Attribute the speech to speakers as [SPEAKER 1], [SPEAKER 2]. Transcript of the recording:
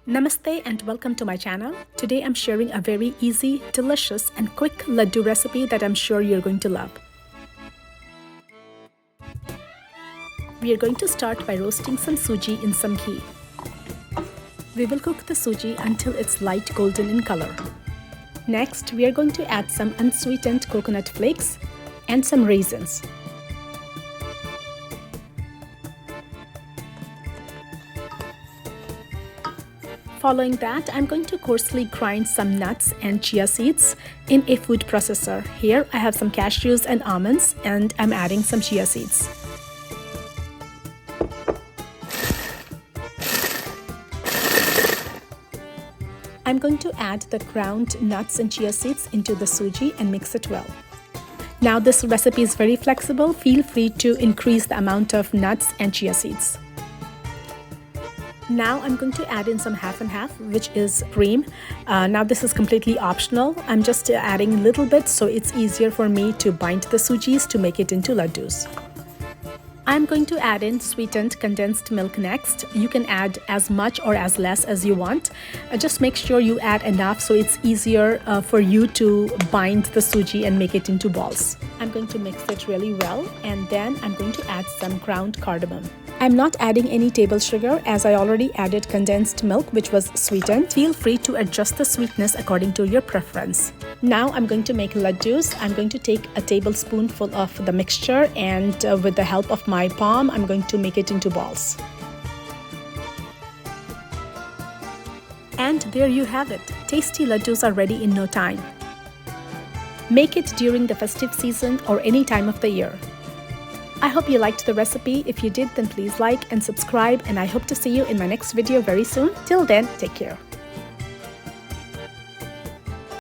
[SPEAKER 1] Namaste and welcome to my channel. Today I'm sharing a very easy, delicious and quick laddu recipe that I'm sure you're going to love. We are going to start by roasting some suji in some ghee. We will cook the suji until it's light golden in color. Next, we are going to add some unsweetened coconut flakes and some raisins. Following that, I'm going to coarsely grind some nuts and chia seeds in a food processor. Here I have some cashews and almonds, and I'm adding some chia seeds. I'm going to add the ground nuts and chia seeds into the suji and mix it well. Now this recipe is very flexible. Feel free to increase the amount of nuts and chia seeds. Now I'm going to add in some half and half, which is cream. Now this is completely optional. I'm just adding a little bit so it's easier for me to bind the sujis to make it into laddus. I'm going to add in sweetened condensed milk next. You can add as much or as less as you want. Just make sure you add enough so it's easier for you to bind the suji and make it into balls. I'm going to mix it really well, and then I'm going to add some ground cardamom. I'm not adding any table sugar as I already added condensed milk, which was sweetened. Feel free to adjust the sweetness according to your preference. Now I'm going to make laddus. I'm going to take a tablespoonful of the mixture, and with the help of my palm, I'm going to make it into balls. And there you have it. Tasty laddus are ready in no time. Make it during the festive season or any time of the year. I hope you liked the recipe. If you did, then please like and subscribe, and I hope to see you in my next video very soon. Till then, take care.